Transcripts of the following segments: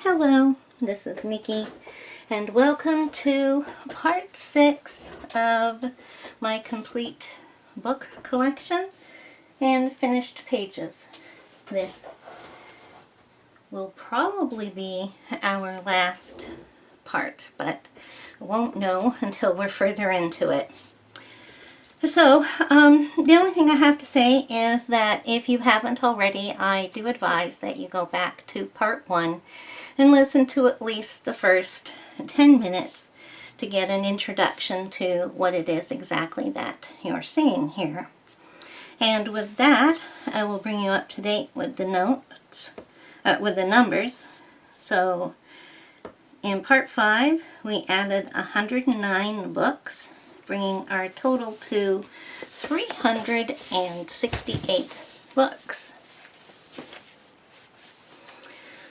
Hello, this is Nikki, and welcome to part 6 of my complete book collection and finished pages. This will probably be our last part, but I won't know until we're further into it. So, the only thing I have to say is that if you haven't already, I do advise that you go back to part 1 and listen to at least the first 10 minutes to get an introduction to what it is exactly that you're seeing here. And with that, I will bring you up to date with the notes, with the numbers. So, in part 5, we added 109 books, bringing our total to 368 books.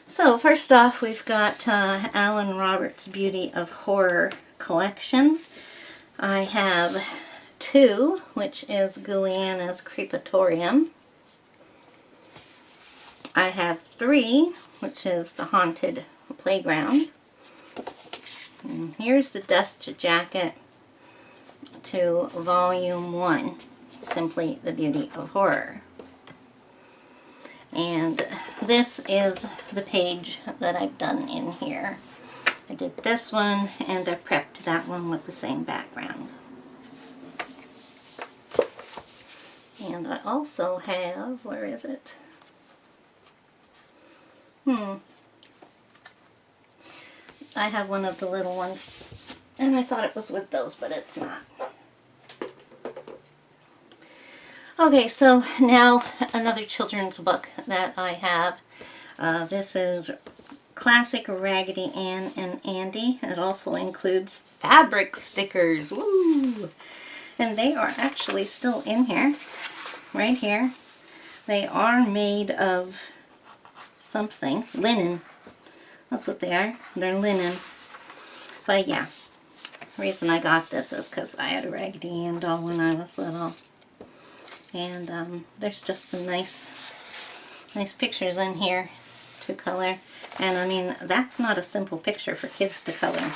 So first off, we've got Alan Roberts' Beauty of Horror collection. I have 2, which is Guliana's Creepatorium. I have 3, which is The Haunted Playground. And here's the dust jacket to volume 1, simply The Beauty of Horror. And this is the page that I've done in here. I did this one and I prepped that one with the same background. And I also have, where is it? I have one of the little ones, and I thought it was with those, but it's not. Okay, so now another children's book that I have. This is Classic Raggedy Ann and Andy. It also includes fabric stickers. Woo! And they are actually still in here, right here. They are made of something, linen. That's what they are. They're linen. But yeah, the reason I got this is because I had a Raggedy Ann doll when I was little. And there's just some nice pictures in here to color. And I mean, that's not a simple picture for kids to color.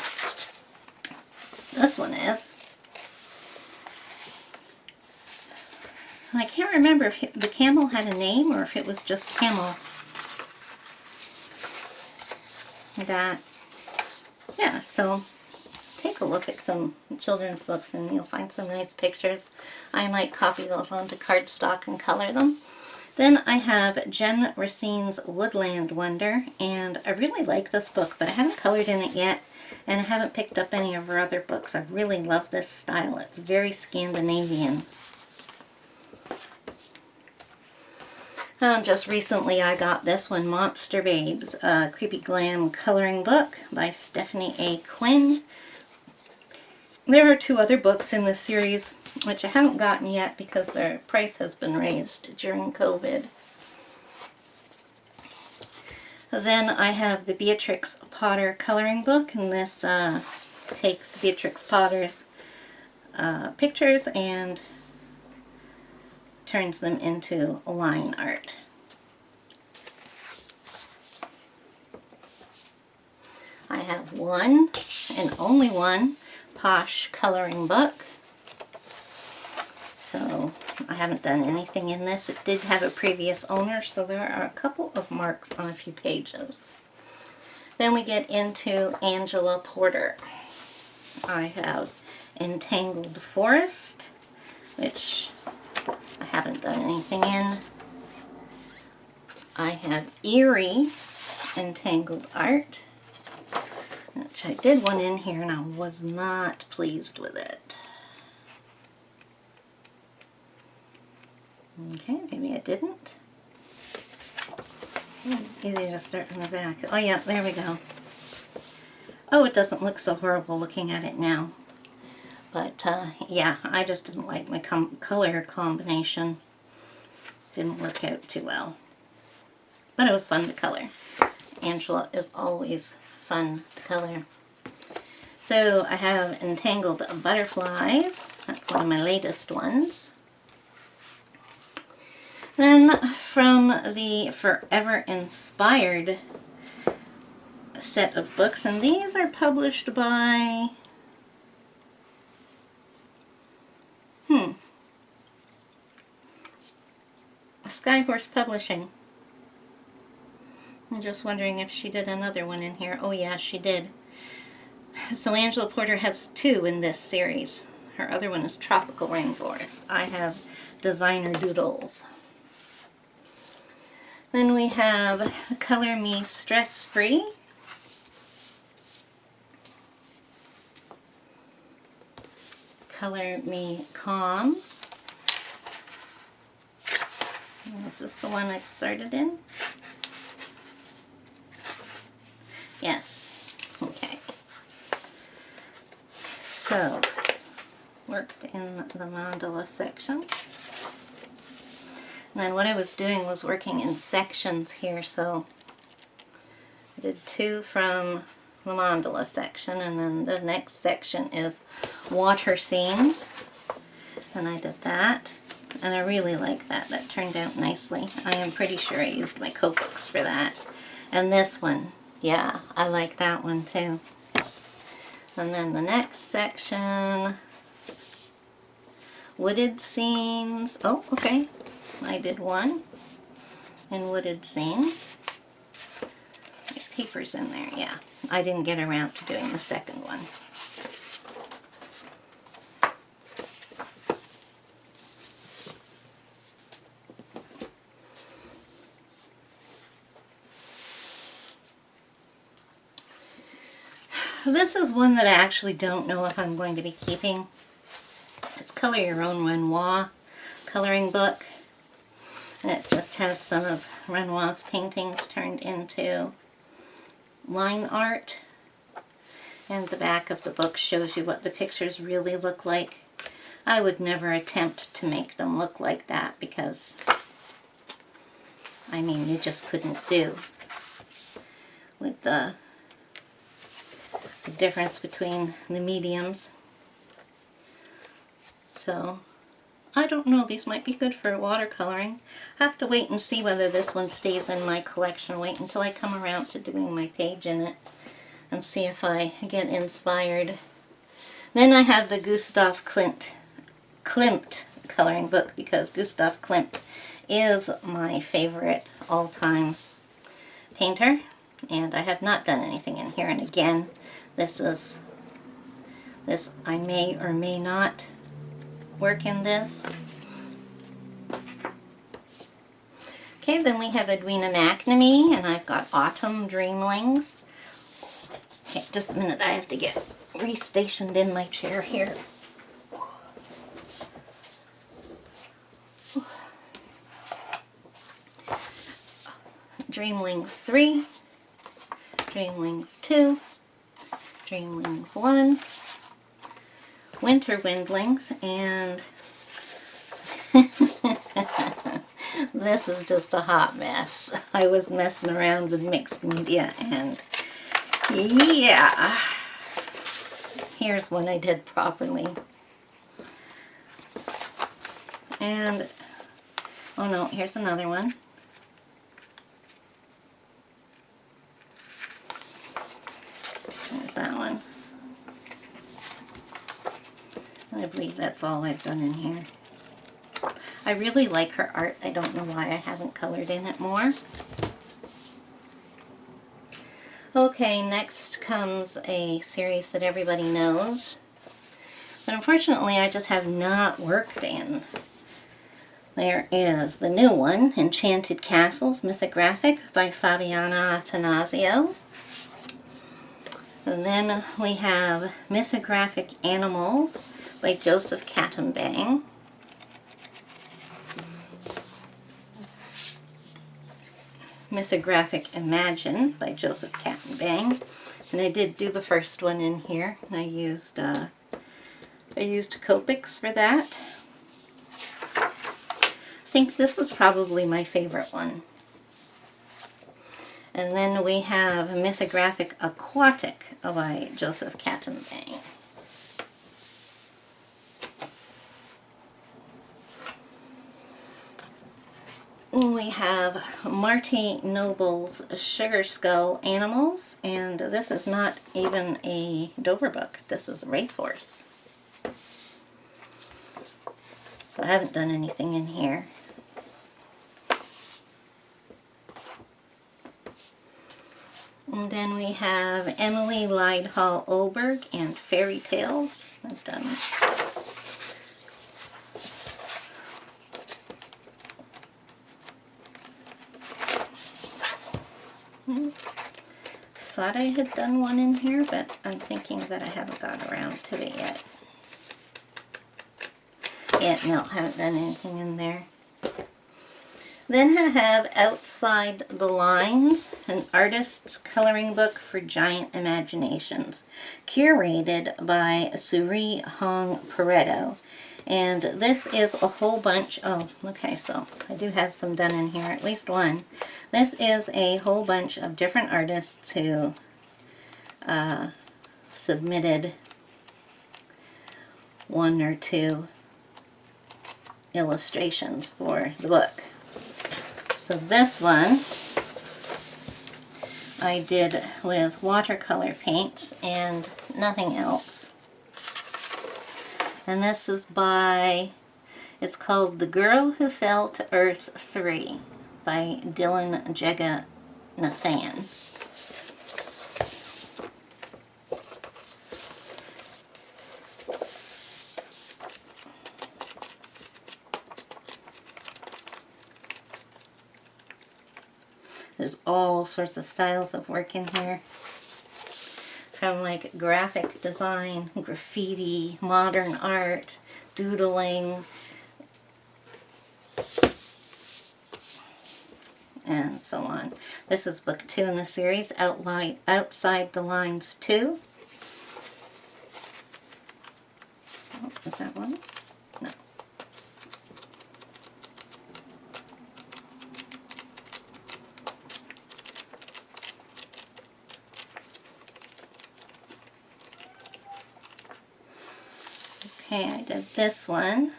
This one is. I can't remember if the camel had a name or if it was just camel. Yeah, so take a look at some children's books and you'll find some nice pictures. I might copy those onto cardstock and color them. Then I have Jen Racine's Woodland Wonder, and I really like this book, but I haven't colored in it yet, and I haven't picked up any of her other books. I really love this style. It's very Scandinavian. Just recently I got this one, Monster Babes, a Creepy Glam coloring book by Stephanie A. Quinn. There are 2 other books in this series, which I haven't gotten yet because their price has been raised during COVID. Then I have the Beatrix Potter coloring book, and this takes Beatrix Potter's pictures and turns them into line art. I have one, and only one, Posh coloring book. So I haven't done anything in this. It did have a previous owner, so there are a couple of marks on a few pages. Then we get into Angela Porter. I have Entangled Forest, which I haven't done anything in. I have Eerie Entangled Art, which I did one in here and I was not pleased with it. Okay, maybe I didn't. It's easier to start from the back. Oh yeah, there we go. Oh, it doesn't look so horrible looking at it now. But yeah, I just didn't like my color combination. Didn't work out too well. But it was fun to color. Angela is always fun to color. So I have Entangled Butterflies. That's one of my latest ones. Then from the Forever Inspired set of books, and these are published by Skyhorse Publishing. I'm just wondering if she did another one in here. Oh yeah, she did. So Angela Porter has 2 in this series. Her other one is Tropical Rainforest. I have Designer Doodles. Then we have Color Me Stress Free. Color Me Calm. And is this the one I've started in? Yes. Okay. So, worked in the mandala section. And then what I was doing was working in sections here, so I did 2 from the mandala section, and then the next section is water scenes, and I did that, and I really like that. That turned out nicely. I am pretty sure I used my Copics for that. And this one, yeah, I like that one too. And then the next section, wooded scenes. Oh, okay. I did 1 in wooded scenes. There's papers in there, yeah. I didn't get around to doing the second one. This is one that I actually don't know if I'm going to be keeping. It's Color Your Own Renoir coloring book. And it just has some of Renoir's paintings turned into line art. And the back of the book shows you what the pictures really look like. I would never attempt to make them look like that because, I mean, you just couldn't do with the difference between the mediums. So, I don't know, these might be good for watercoloring. I have to wait and see whether this one stays in my collection. Wait until I come around to doing my page in it and see if I get inspired. Then I have the Gustav Klimt coloring book, because Gustav Klimt is my favorite all-time painter, and I have not done anything in here. And again, this I may or may not work in this. Okay, then we have Edwina McNamee, and I've got Autumn Dreamlings. Okay, just a minute, I have to get restationed in my chair here. Dreamlings 3, Dreamlings 2, Dreamlings 1, Winter Windlings, and this is just a hot mess. I was messing around with mixed media, and yeah, here's one I did properly. And, oh no, here's another one. There's that one. I believe that's all I've done in here. I really like her art. I don't know why I haven't colored in it more. Okay, next comes a series that everybody knows, but unfortunately I just have not worked in. There is the new one, Enchanted Castles, Mythographic by Fabiana Attanasio. And then we have Mythographic Animals by Joseph Kattenbang. Mythographic Imagine by Joseph Kattenbang. And I did do the first one in here. I used Copics for that. I think this is probably my favorite one. And then we have Mythographic Aquatic by Joseph Kattenbang. We have Marty Noble's Sugar Skull Animals, and this is not even a Dover book. This is a racehorse. So I haven't done anything in here. And then we have Emily Lydhall Oberg and Fairy Tales. I've done. Thought I had done one in here, but I'm thinking that I haven't got around to it yet. Yeah, no, haven't done anything in there. Then I have Outside the Lines, an artist's coloring book for giant imaginations, curated by Suri Hong Pareto. And this is a whole bunch of, okay, so I do have some done in here, at least one. This is a whole bunch of different artists who submitted one or two illustrations for the book. So this one I did with watercolor paints and nothing else. And this is by, it's called The Girl Who Fell to Earth 3 by Dylan Jeganathan. There's all sorts of styles of work in here. From like graphic design, graffiti, modern art, doodling, and so on. This is book 2 in the series, Outside the Lines 2. Oh, is that one? No. Okay, I did this one.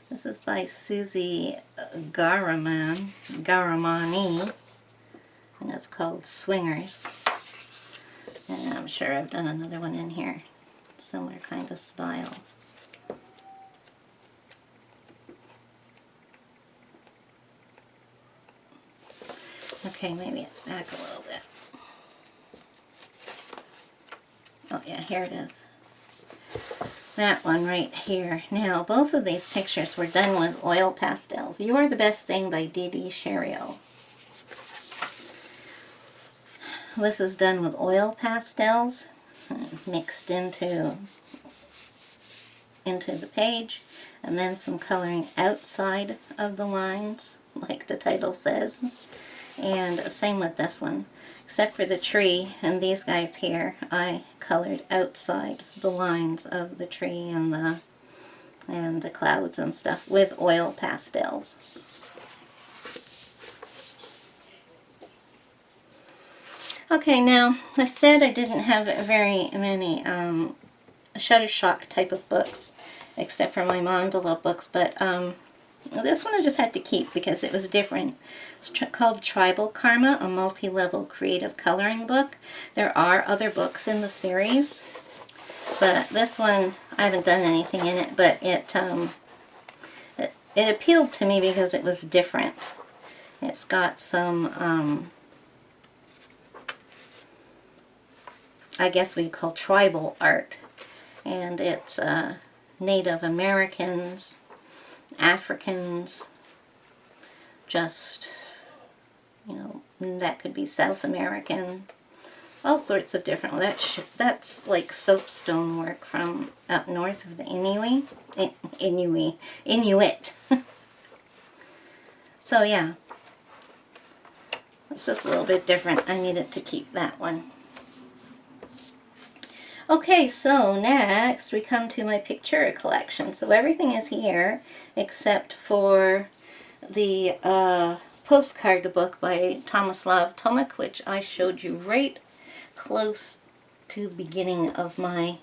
This is by Susie Garamani, and it's called Swingers. And I'm sure I've done another one in here, similar kind of style. Okay, maybe it's back a little bit. Oh yeah, here it is. That one right here. Now, both of these pictures were done with oil pastels. You Are the Best Thing by Dee Sherrill. This is done with oil pastels mixed into the page, and then some coloring outside of the lines, like the title says. And same with this one. Except for the tree and these guys here, I colored outside the lines of the tree and the clouds and stuff with oil pastels. Okay, now I said I didn't have very many Shutterstock type of books, except for my mandala books, but this one I just had to keep because it was different. It's called Tribal Karma, a multi-level creative coloring book. There are other books in the series, but this one, I haven't done anything in it, but it appealed to me because it was different. It's got some, I guess we call tribal art, and it's Native Americans, Africans, just, you know, that could be South American, all sorts of different, that's like soapstone work from up north of the Inuit. So yeah, it's just a little bit different. I needed to keep that one. Okay, so next we come to my Pictura collection. So everything is here except for the postcard book by Tomislav Tomic, which I showed you right close to the beginning of my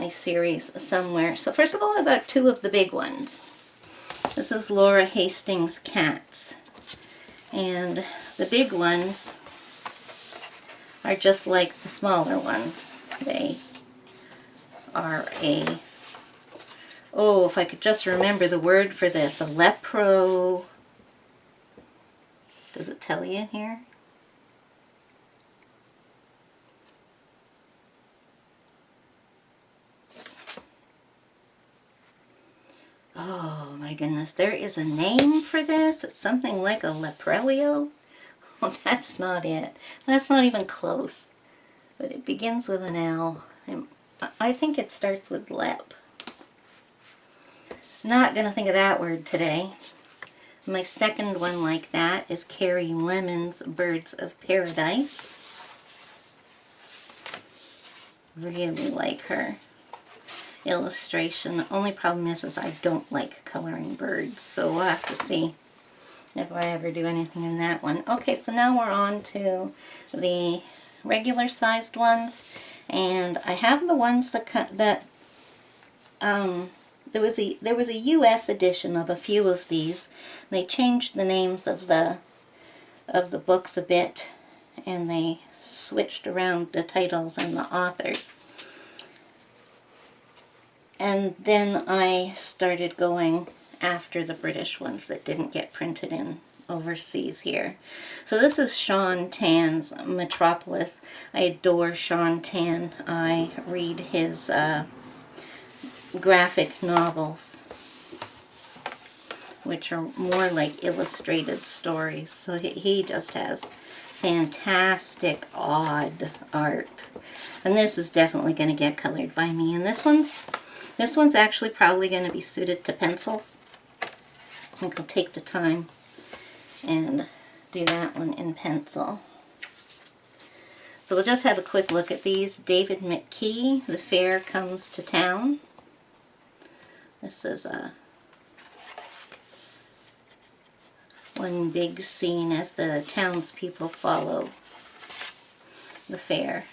series somewhere. So first of all, I've got two of the big ones. This is Laura Hastings' Cats. And the big ones are just like the smaller ones. They are oh, if I could just remember the word for this, a lepro, does it tell you here? Oh my goodness, there is a name for this. It's something like a leprelio. Well, that's not it. That's not even close. But it begins with an L. And I think it starts with lep. Not going to think of that word today. My second one like that is Carrie Lemon's Birds of Paradise. Really like her illustration. The only problem is I don't like coloring birds, so we'll have to see if I ever do anything in that one. Okay, so now we're on to the regular sized ones, and I have the ones that there was a U.S. edition of a few of these. They changed the names of the books a bit, and they switched around the titles and the authors. And then I started going after the British ones that didn't get printed in overseas here. So this is Sean Tan's Metropolis. I adore Sean Tan. I read his graphic novels, which are more like illustrated stories. So he just has fantastic, odd art. And this is definitely going to get colored by me. And this one's actually probably going to be suited to pencils. I think I'll take the time and do that one in pencil. So we'll just have a quick look at these. David McKee, The Fair Comes to Town. This is one big scene as the townspeople follow the fair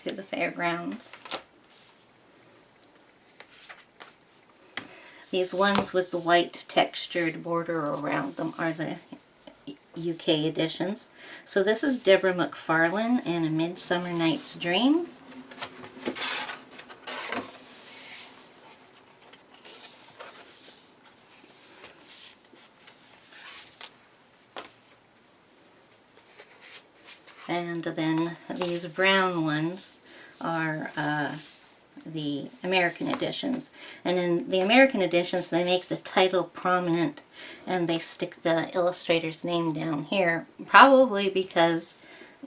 to the fairgrounds. These ones with the white textured border around them are the UK editions. So this is Deborah McFarlane and A Midsummer Night's Dream. And then these brown ones are the American editions. And in the American editions, they make the title prominent and they stick the illustrator's name down here, probably because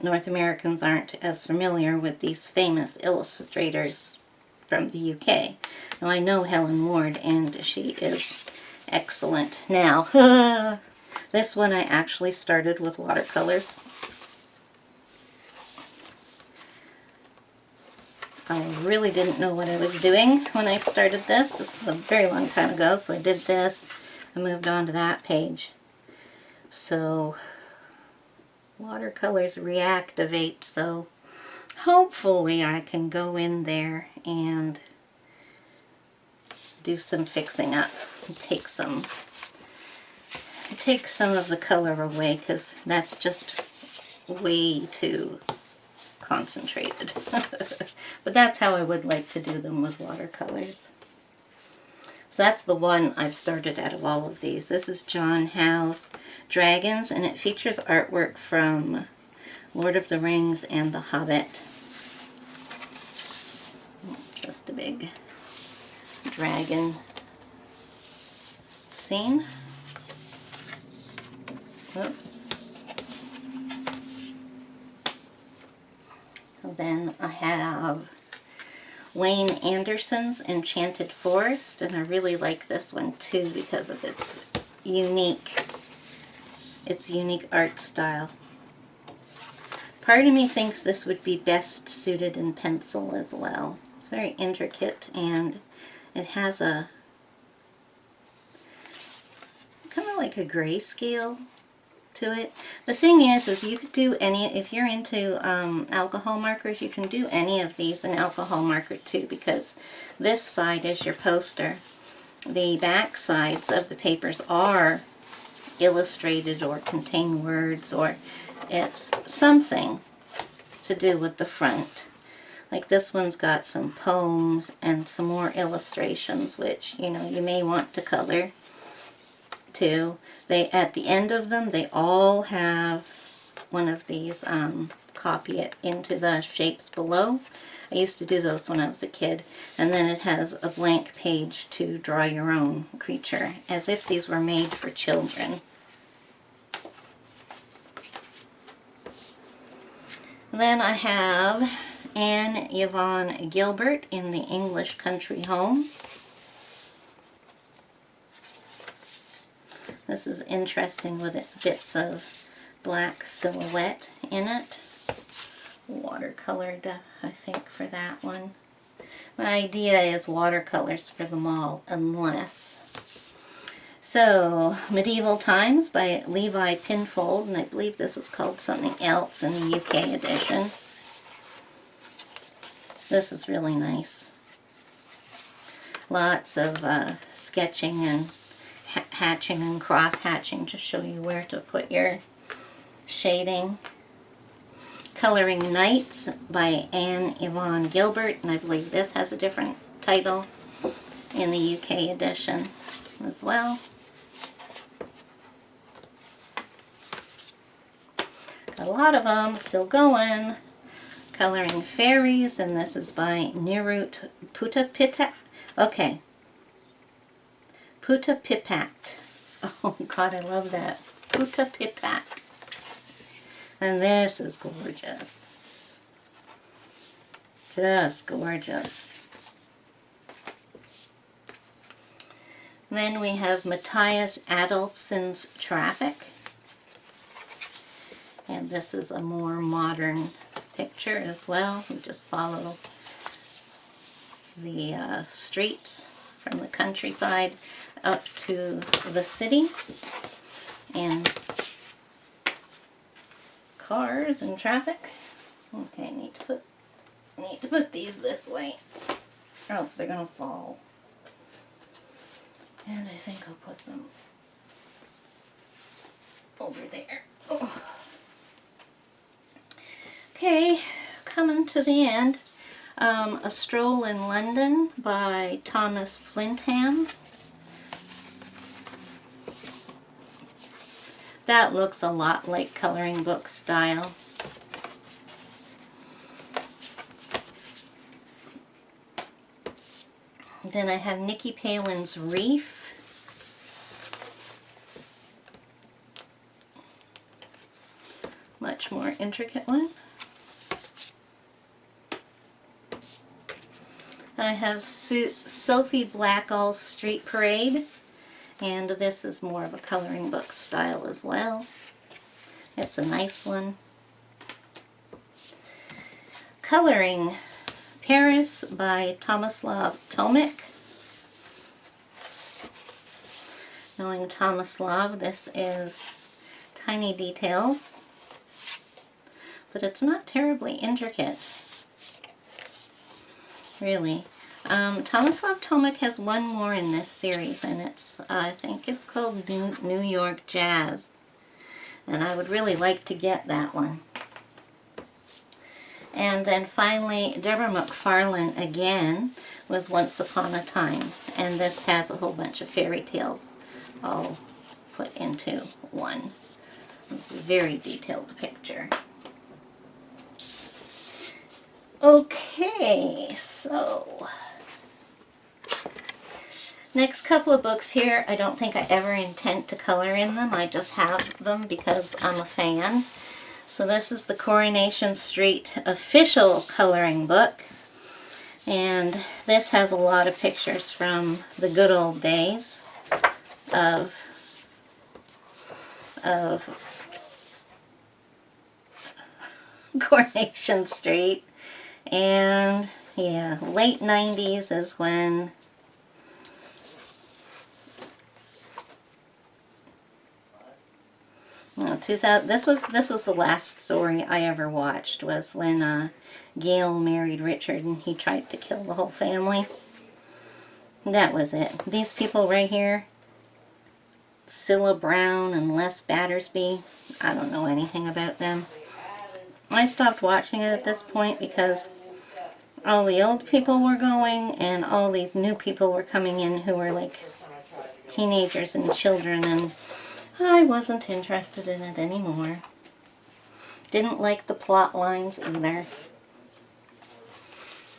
North Americans aren't as familiar with these famous illustrators from the UK. Now, I know Helen Ward, and she is excellent. Now, this one I actually started with watercolors. I really didn't know what I was doing when I started this. This is a very long time ago, so I did this. I moved on to that page. So, watercolors reactivate, so hopefully I can go in there and do some fixing up and take some of the color away, because that's just way too concentrated. But that's how I would like to do them with watercolors. So that's the one I've started out of all of these. This is John Howe's Dragons, and it features artwork from Lord of the Rings and The Hobbit. Just a big dragon scene. Oops. Then I have Wayne Anderson's Enchanted Forest, and I really like this one too because of its unique art style. Part of me thinks this would be best suited in pencil as well. It's very intricate, and it has a kind of like a grayscale to it. The thing is you could do any, if you're into alcohol markers, you can do any of these in alcohol marker too, because this side is your poster, the back sides of the papers are illustrated or contain words, or it's something to do with the front. Like this one's got some poems and some more illustrations, which, you know, you may want to color too. They, at the end of them, they all have one of these copy it into the shapes below. I used to do those when I was a kid. And then it has a blank page to draw your own creature, as if these were made for children. And then I have Anne Yvonne Gilbert in the English Country Home. This is interesting with its bits of black silhouette in it. Watercolored, I think, for that one. My idea is watercolors for them all, unless. So, Medieval Times by Levi Pinfold, and I believe this is called something else in the UK edition. This is really nice. Lots of sketching and hatching and cross-hatching to show you where to put your shading. Coloring Nights by Anne Yvonne Gilbert, and I believe this has a different title in the UK edition as well. Got a lot of them still going. Coloring Fairies, and this is by Nirut Putapitat. Okay. Putapipat. Oh God, I love that. Putapipat. And this is gorgeous. Just gorgeous. Then we have Matthias Adolfsson's Traffic. And this is a more modern picture as well. We just follow the streets from the countryside up to the city. And cars and traffic. Okay, need to put these this way, or else they're gonna fall. And I think I'll put them over there. Oh. Okay, coming to the end. A Stroll in London by Thomas Flintham. That looks a lot like coloring book style. Then I have Nikki Palin's Reef. Much more intricate one. I have Sophie Blackall's Street Parade. And this is more of a coloring book style as well. It's a nice one. Coloring Paris by Tomislav Tomic. Knowing Tomislav, this is tiny details, but it's not terribly intricate, really. Tomislav Tomic has one more in this series, and it's, I think it's called New York Jazz. And I would really like to get that one. And then finally, Deborah McFarlane again with Once Upon a Time. And this has a whole bunch of fairy tales all put into one. It's a very detailed picture. Okay, so next couple of books here, I don't think I ever intend to color in them. I just have them because I'm a fan. So this is the Coronation Street official coloring book. And this has a lot of pictures from the good old days of Coronation Street. And yeah, late 90s is when no, 2000. This was the last story I ever watched, was when Gail married Richard and he tried to kill the whole family. that was it. These people right here, Cilla Brown and Les Battersby, I don't know anything about them. I stopped watching it at this point because all the old people were going and all these new people were coming in who were like teenagers and children, and I wasn't interested in it anymore. Didn't like the plot lines either.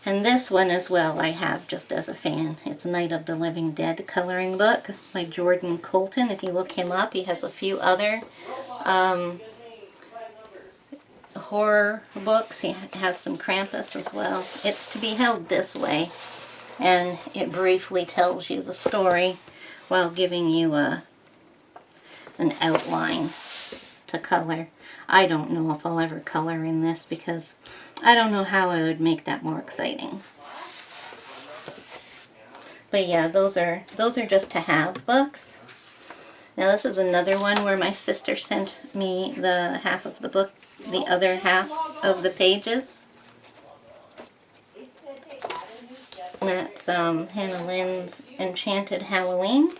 And this one as well I have just as a fan. It's Night of the Living Dead coloring book by Jordan Colton. If you look him up, he has a few other horror books. He has some Krampus as well. It's to be held this way, and it briefly tells you the story while giving you an outline to color. I don't know if I'll ever color in this because I don't know how I would make that more exciting. But yeah, those are just to have books. Now this is another one where my sister sent me the half of the book, the other half of the pages. And that's Hannah Lynn's Enchanted Halloween.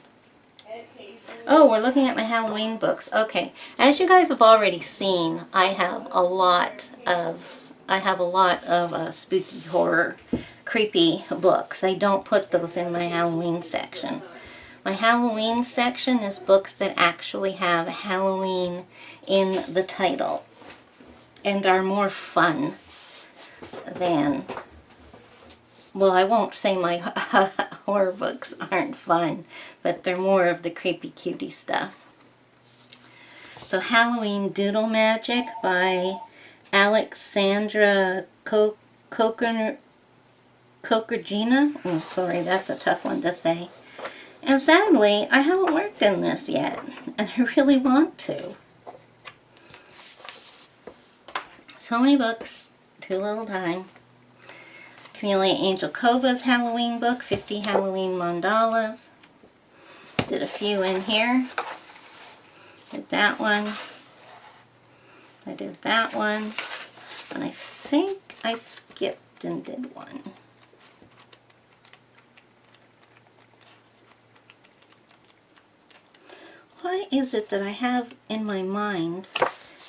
Oh, we're looking at my Halloween books. Okay, as you guys have already seen, I have a lot of spooky horror, creepy books. I don't put those in my Halloween section. My Halloween section is books that actually have Halloween in the title and are more fun than, well, I won't say my horror books aren't fun, but they're more of the creepy cutie stuff. So Halloween Doodle Magic by Alexandra Kokorgina. I'm sorry, that's a tough one to say. And sadly, I haven't worked in this yet, and I really want to. So many books, too little time. Camellia Angel Cova's Halloween book, 50 Halloween Mandalas. Did a few in here. Did that one. I did that one. And I think I skipped and did one. Why is it that I have in my mind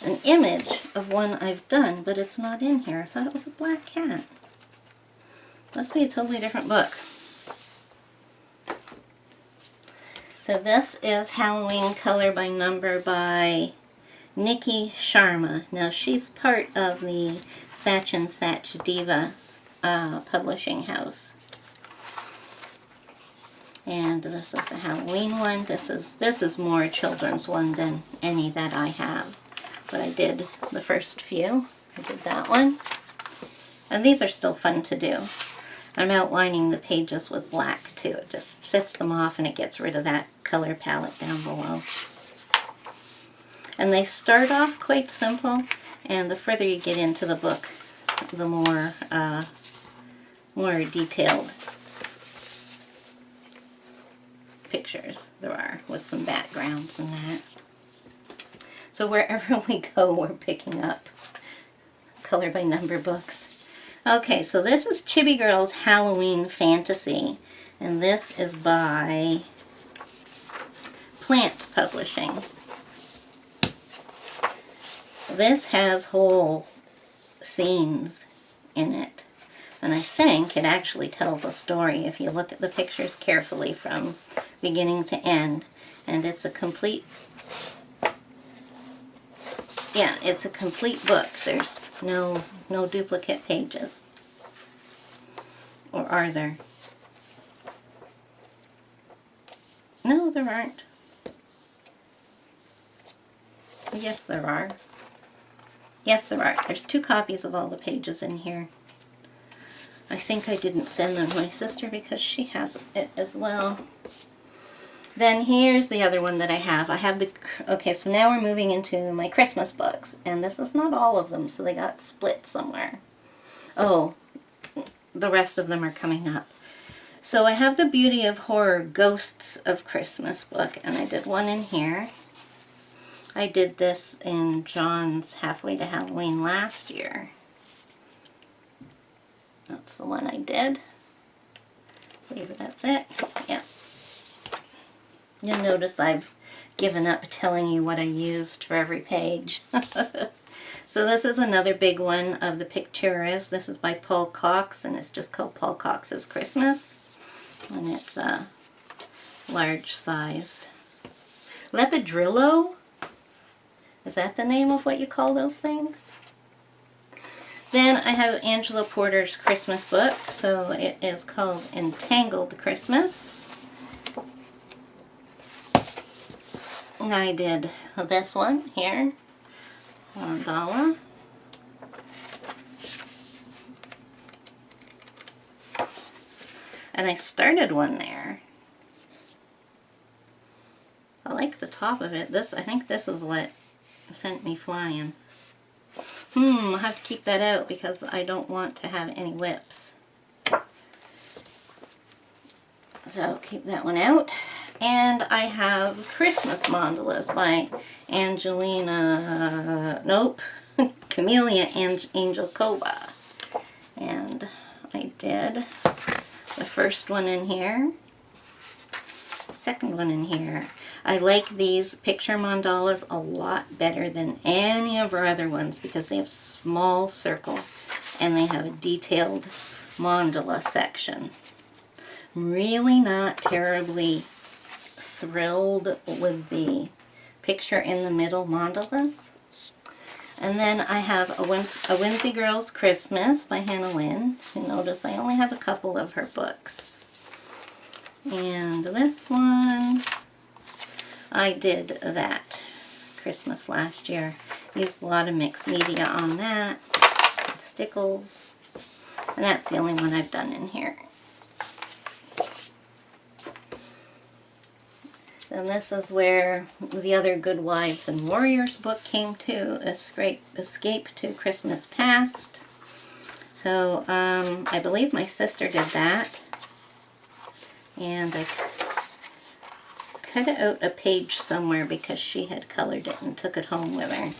an image of one I've done, but it's not in here? I thought it was a black cat. Must be a totally different book. So this is Halloween Color by Number by Nikki Sharma. Now she's part of the Satch and Satch Diva publishing house. And this is the Halloween one. This is more a children's one than any that I have. But I did the first few. I did that one. And these are still fun to do. I'm outlining the pages with black too. It just sets them off and it gets rid of that color palette down below. And they start off quite simple, and the further you get into the book, the more detailed pictures there are with some backgrounds and that. So wherever we go, we're picking up Color by Number books. Okay, so this is Chibi Girl's Halloween Fantasy, and this is by Plant Publishing. This has whole scenes in it, and I think it actually tells a story if you look at the pictures carefully from beginning to end. And it's a complete, yeah, it's a complete book. There's no duplicate pages. Or are there? No, there aren't. Yes, there are. Yes, there are. There's 2 copies of all the pages in here. I think I didn't send them to my sister because she has it as well. Then here's the other one that I have. I have the, okay, so now we're moving into my Christmas books. And this is not all of them, so they got split somewhere. Oh, the rest of them are coming up. So I have the Beauty of Horror Ghosts of Christmas book, and I did one in here. I did this in John's Halfway to Halloween last year. That's the one I did. I believe that's it. Yeah. You'll notice I've given up telling you what I used for every page. So this is another big one of the Pictures. This is by Paul Cox, and it's just called Paul Cox's Christmas. And it's large sized. Lepidrillo? Is that the name of what you call those things? Then I have Angela Porter's Christmas book. So it is called Entangled Christmas. And I did this one here. $1. And I started one there. I like the top of it. I think this is what sent me flying. I'll have to keep that out because I don't want to have any whips. So I'll keep that one out. And I have Christmas mandalas by Camellia Angelkova. And I did the first one in here, second one in here. I like these picture mandalas a lot better than any of our other ones because they have small circle and they have a detailed mandala section. Really not terribly thrilled with the picture in the middle mandalas. And then I have a Whimsy Girl's Christmas by Hannah Lynn. You notice I only have a couple of her books. And this one, I did that Christmas last year. Used a lot of mixed media on that. Stickles. And that's the only one I've done in here. And this is where the other Good Wives and Warriors book came to, Escape to Christmas Past. So I believe my sister did that. And I cut out a page somewhere because she had colored it and took it home with her.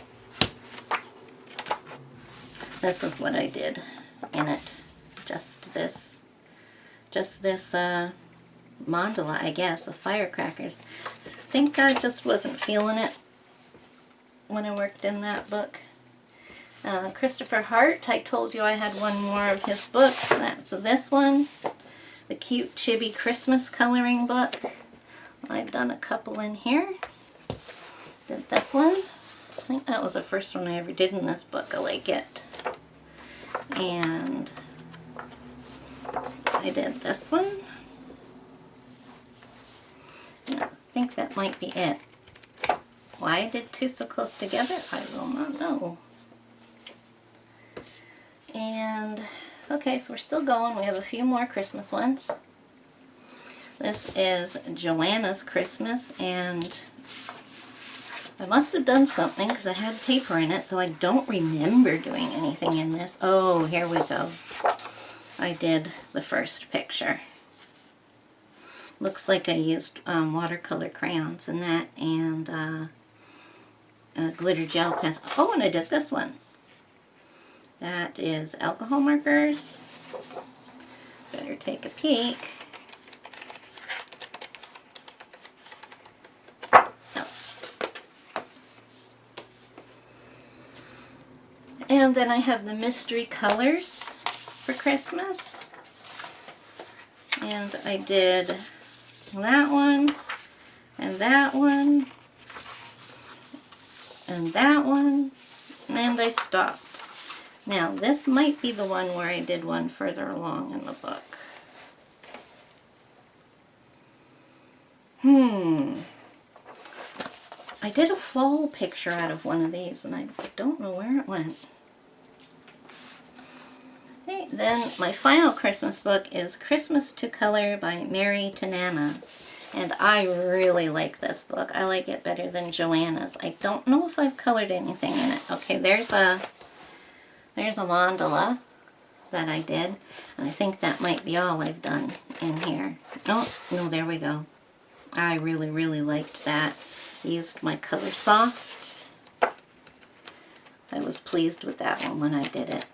This is what I did in it. Just this mandala, I guess, of firecrackers. I think I just wasn't feeling it when I worked in that book. Christopher Hart, I told you I had one more of his books. That's this one, the Cute Chibi Christmas coloring book. I've done a couple in here. Did this one. I think that was the first one I ever did in this book. I like it. And I did this one. I think that might be it. Why I did two so close together, I will not know. And, okay, so we're still going. We have a few more Christmas ones. This is Joanna's Christmas, and I must have done something because it had paper in it, though I don't remember doing anything in this. Oh, here we go. I did the first picture. Looks like I used watercolor crayons in that and glitter gel pencil. Oh, and I did this one. That is alcohol markers. Better take a peek. Oh. And then I have the mystery colors for Christmas. And I did that one, and that one, and that one, and I stopped. Now, this might be the one where I did one further along in the book. I did a fall picture out of one of these, and I don't know where it went. Okay, then my final Christmas book is Christmas to Color by Mary Tanana. And I really like this book. I like it better than Joanna's. I don't know if I've colored anything in it. Okay, there's a mandala that I did. And I think that might be all I've done in here. Oh, no, there we go. I really, really liked that. I used my color softs. I was pleased with that one when I did it.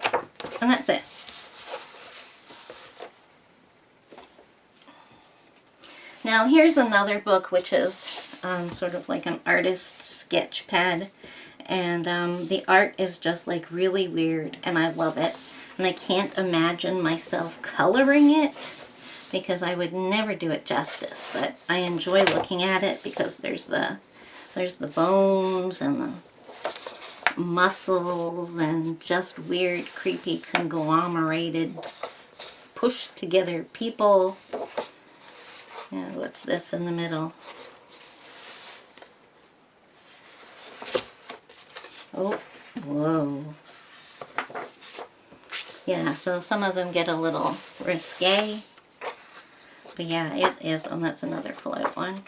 And that's it. Now here's another book which is sort of like an artist's sketch pad, and the art is just like really weird, and I love it. And I can't imagine myself coloring it because I would never do it justice, but I enjoy looking at it because there's the bones and the muscles and just weird, creepy, conglomerated, pushed together people. And what's this in the middle? Oh, whoa. Yeah, so some of them get a little risque. But yeah, it is. Oh, that's another pull-out one.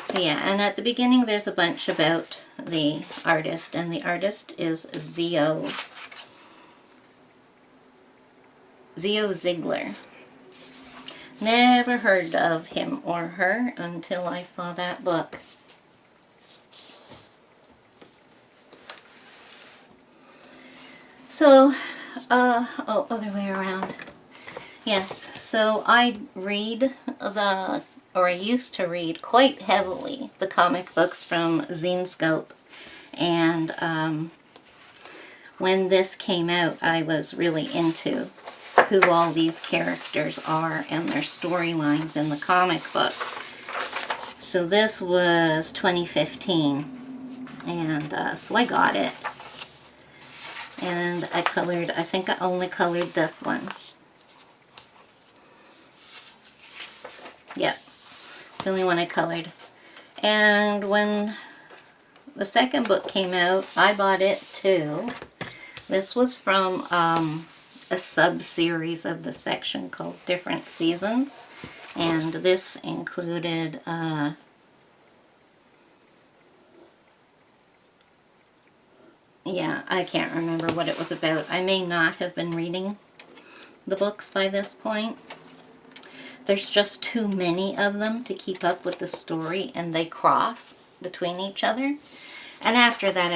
So yeah, and at the beginning there's a bunch about the artist, and the artist is Zio Ziegler. Never heard of him or her until I saw that book. So, oh, other way around. Yes, so I used to read quite heavily the comic books from Zenescope, and when this came out, I was really into who all these characters are and their storylines in the comic book. So this was 2015, and so I got it, and I think I only colored this one. Yep, it's the only one I colored. And when the second book came out, I bought it too. This was from a sub-series of the section called Different Seasons, and this included yeah, I can't remember what it was about. I may not have been reading the books by this point. There's just too many of them to keep up with the story, and they cross between each other. And after that,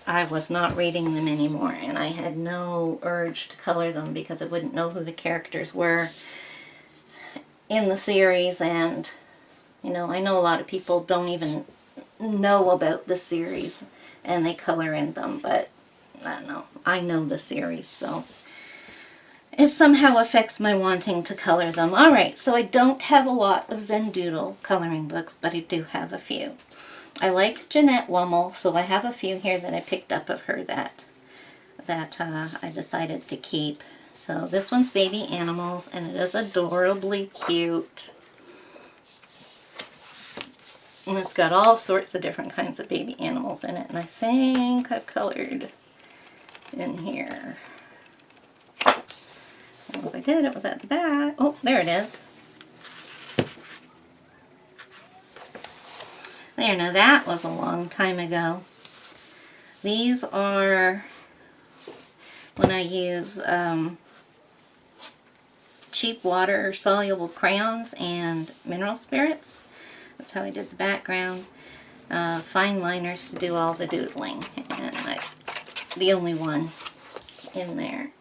I was not reading them anymore, and I had no urge to color them because I wouldn't know who the characters were in the series. And, you know, I know a lot of people don't even know about the series and they color in them, but I don't know. I know the series, so it somehow affects my wanting to color them. Alright, so I don't have a lot of Zendoodle coloring books, but I do have a few. I like Jeanette Wummel, so I have a few here that I picked up of her that I decided to keep. So this one's Baby Animals, and it is adorably cute. And it's got all sorts of different kinds of baby animals in it, and I think I colored in here. And if I did, it was at the back. Oh, there it is. There, now that was a long time ago. These are when I use cheap water soluble crayons and mineral spirits. That's how I did the background. Fine liners to do all the doodling, and that's the only one in there.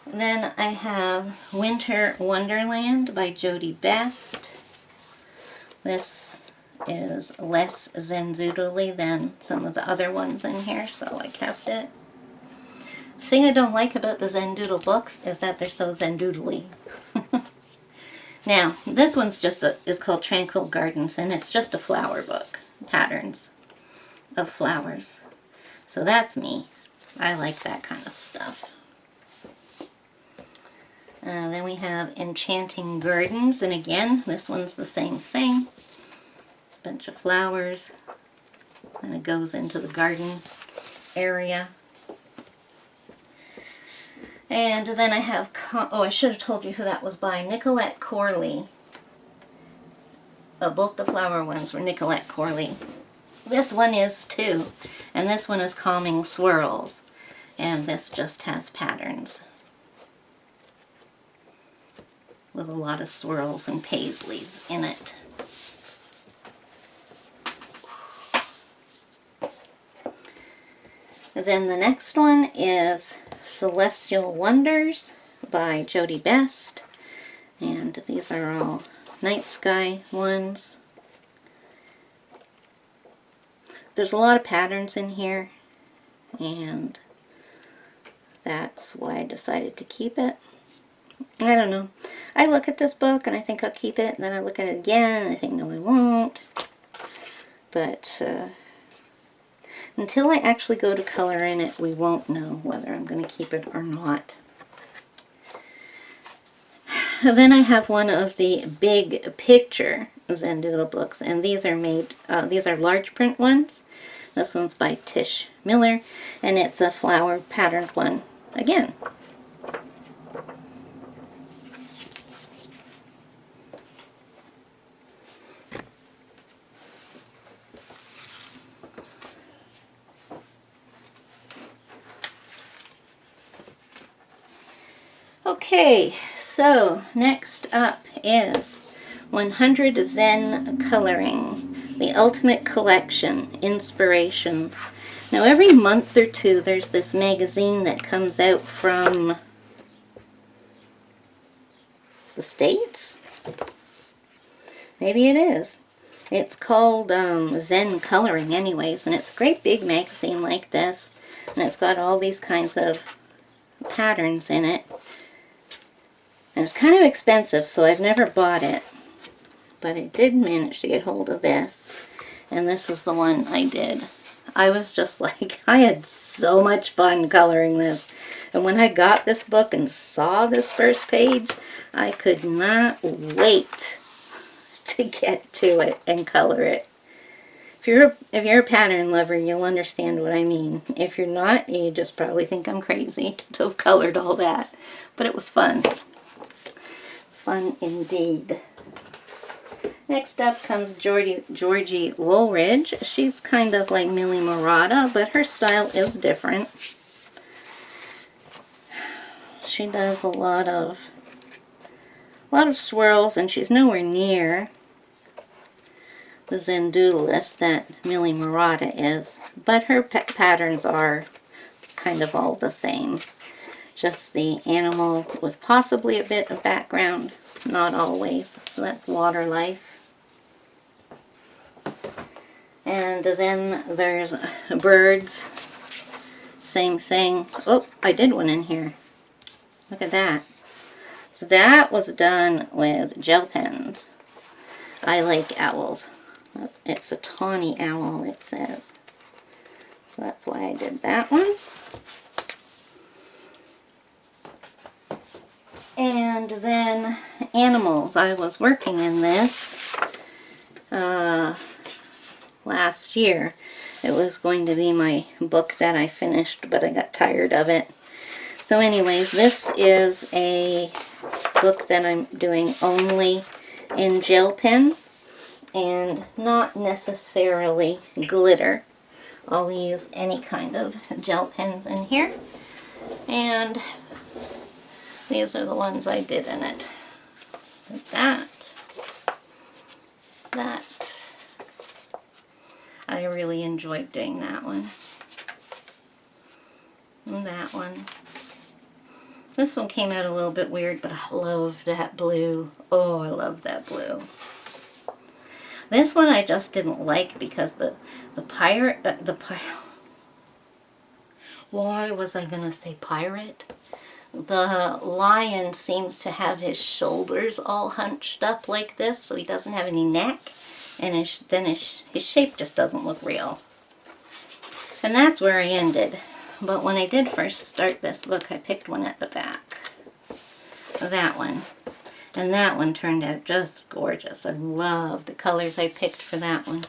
Then I have Winter Wonderland by Jody Best. This is less Zendoodle-y than some of the other ones in here, so I kept it. The thing I don't like about the Zendoodle books is that they're so Zendoodle-y. Now, this one's is called Tranquil Gardens, and it's just a flower book. Patterns of flowers. So that's me. I like that kind of stuff. Then we have Enchanting Gardens, and again, this one's the same thing. Bunch of flowers, and it goes into the garden area. And then I have, oh, I should have told you who that was by, Nicolette Corley. Both the flower ones were Nicolette Corley. This one is too, and this one is Calming Swirls, and this just has patterns with a lot of swirls and paisleys in it. And then the next one is Celestial Wonders by Jody Best, and And these are all night sky ones. There's a lot of patterns in here, and that's why I decided to keep it. I don't know. I look at this book and I think I'll keep it, and then I look at it again and I think, no, I won't. But until I actually go to color in it, we won't know whether I'm going to keep it or not. Then I have one of the big picture Zen Doodle books, and these are made, these are large print ones. This one's by Deborah Muller, and it's a flower patterned one again. Okay, so next up is 100 Zen Coloring, the Ultimate Collection, Inspirations. Now every month or two there's this magazine that comes out from the States? Maybe it is. It's called Zen Coloring anyways, and it's a great big magazine like this, and it's got all these kinds of patterns in it. And it's kind of expensive, so I've never bought it. But I did manage to get hold of this. And this is the one I did. I was just like, I had so much fun coloring this. And when I got this book and saw this first page, I could not wait to get to it and color it. If you're a pattern lover, you'll understand what I mean. If you're not, you just probably think I'm crazy to have colored all that. But it was fun. Fun indeed. Next up comes Georgie Woolridge. She's kind of like Millie Murata, but her style is different. She does a lot of swirls, and she's nowhere near the Zen Doodleist that Millie Murata is, but her patterns are kind of all the same. Just the animal with possibly a bit of background, not always. So that's Water Life. And then there's birds. Same thing. Oh, I did one in here. Look at that. So that was done with gel pens. I like owls. It's a tawny owl, it says. So that's why I did that one. And then animals. I was working in this last year. It was going to be my book that I finished, but I got tired of it. So anyways, this is a book that I'm doing only in gel pens and not necessarily glitter. I'll use any kind of gel pens in here. And these are the ones I did in it. Like that. I really enjoyed doing that one. And that one. This one came out a little bit weird, but I love that blue. Oh, I love that blue. This one I just didn't like because why was I going to say pirate? The lion seems to have his shoulders all hunched up like this, so he doesn't have any neck, and his shape just doesn't look real. And that's where I ended. But when I did first start this book, I picked one at the back. That one. And that one turned out just gorgeous. I love the colors I picked for that one.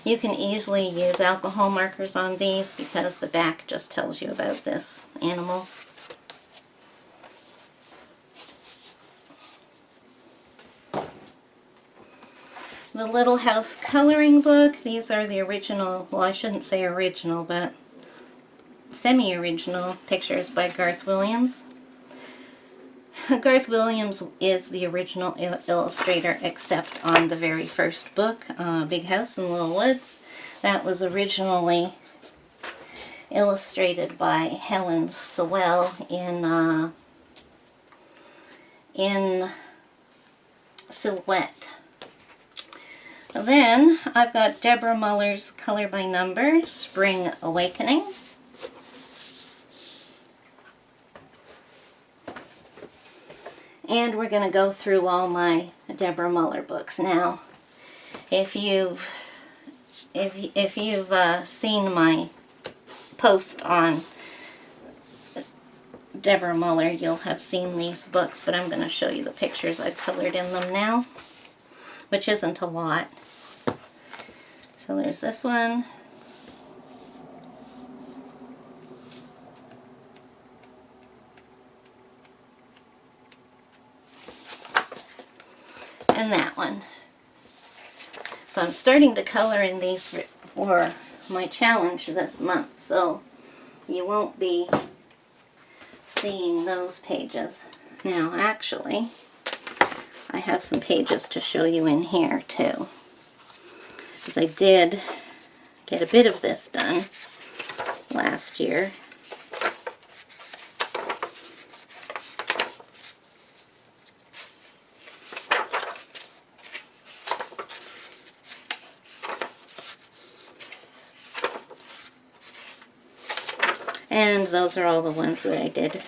You can easily use alcohol markers on these because the back just tells you about this animal. The Little House coloring book. These are the original, well, I shouldn't say original, but semi-original pictures by Garth Williams. Garth Williams is the original illustrator except on the very first book, Big House in Little Woods. That was originally illustrated by Helen Sewell in in silhouette. Then I've got Deborah Muller's Color by Number, Spring Awakening. And we're going to go through all my Deborah Muller books now. If you've seen my post on Deborah Muller, you'll have seen these books, but I'm going to show you the pictures I've colored in them now, which isn't a lot. So there's this one. And that one. So I'm starting to color in these for my challenge this month, so you won't be seeing those pages. Now actually, I have some pages to show you in here too, because I did get a bit of this done last year. And those are all the ones that I did.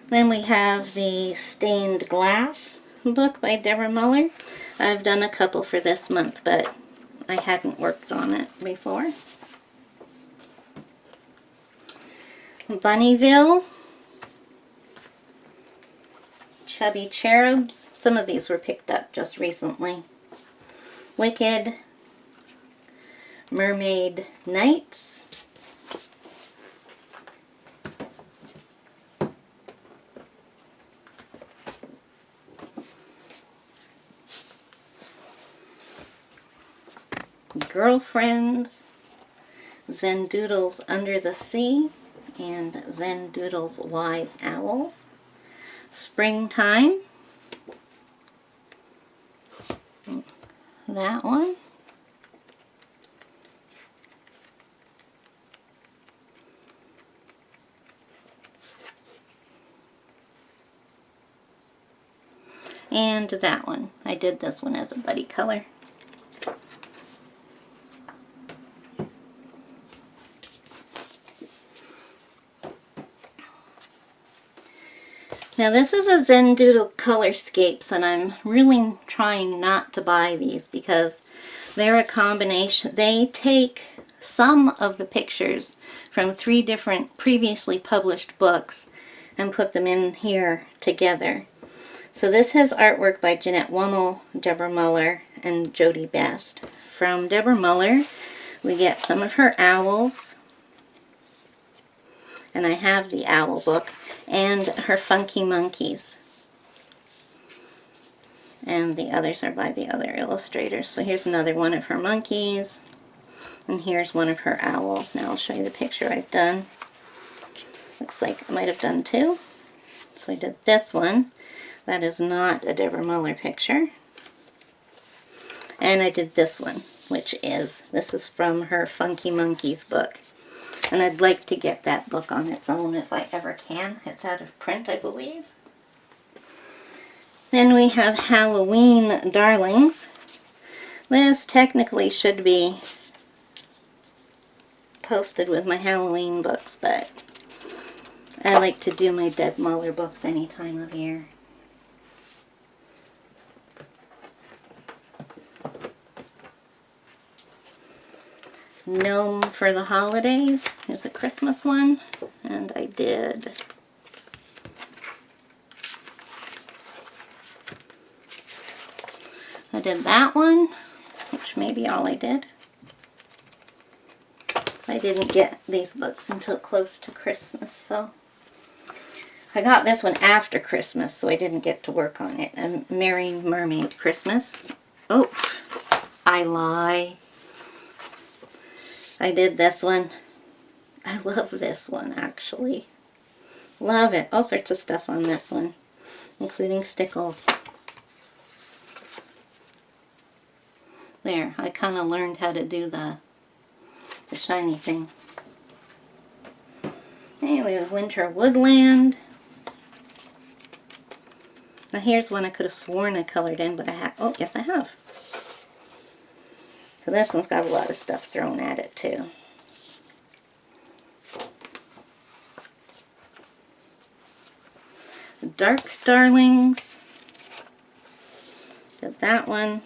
Then we have the Stained Glass book by Deborah Muller. I've done a couple for this month, but I hadn't worked on it before. Bunnyville. Chubby Cherubs. Some of these were picked up just recently. Wicked. Mermaid Nights. Girlfriends. Zen Doodles Under the Sea, and Zen Doodles Wise Owls. Springtime. That one. And that one. I did this one as a buddy color. Now this is a Zen Doodle Colorscapes, and I'm really trying not to buy these because they're a combination. They take some of the pictures from 3 different previously published books and put them in here together. So this has artwork by Jeanette Wummel, Deborah Muller, and Jody Best. From Deborah Muller, we get some of her owls, and I have the owl book, and her funky monkeys. And the others are by the other illustrators. So here's another one of her monkeys, and here's one of her owls. Now I'll show you the picture I've done. Looks like I might have done 2. So I did this one. That is not a Deborah Muller picture. And I did this one, which is, this is from her Funky Monkeys book. And I'd like to get that book on its own if I ever can. It's out of print, I believe. Then we have Halloween Darlings. This technically should be posted with my Halloween books, but I like to do my Deb Muller books any time of year. Gnome for the Holidays is a Christmas one, and I did that one, which may be all I did. I didn't get these books until close to Christmas, so I got this one after Christmas, so I didn't get to work on it. A Merry Mermaid Christmas. Oh, I lie. I did this one. I love this one, actually. Love it. All sorts of stuff on this one, including stickles. There, I kind of learned how to do the the shiny thing. Anyway, we have Winter Woodland. Now here's one I could have sworn I colored in, but I have. Oh, yes I have. So this one's got a lot of stuff thrown at it too. Dark Darlings. Did that one.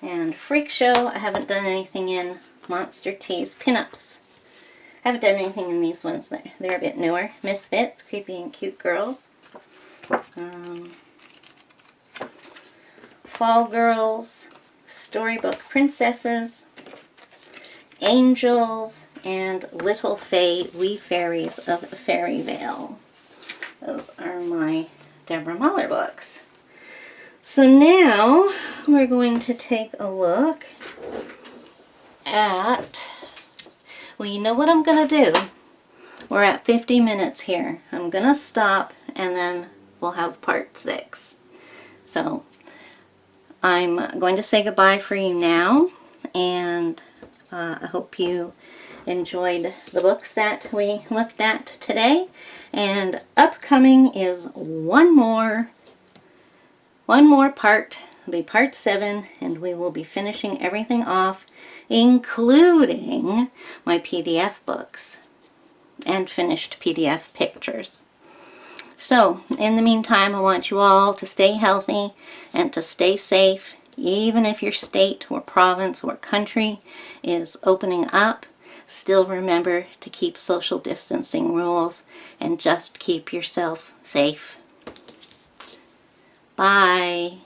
And Freak Show, I haven't done anything in. Monster Tees Pinups. I haven't done anything in these ones. They're a bit newer. Misfits, Creepy and Cute Girls. Fall Girls, Storybook Princesses, Angels, and Little Fae, Wee Fairies of Fairyvale. Those are my Deborah Muller books. So now we're going to take a look at, well, you know what I'm going to do? We're at 50 minutes here. I'm going to stop and then we'll have part 6. So I'm going to say goodbye for you now, and I hope you enjoyed the books that we looked at today. And upcoming is one more part. It'll be part 7, and we will be finishing everything off, including my PDF books and finished PDF pictures. So, in the meantime, I want you all to stay healthy and to stay safe, even if your state or province or country is opening up. Still remember to keep social distancing rules and just keep yourself safe. Bye.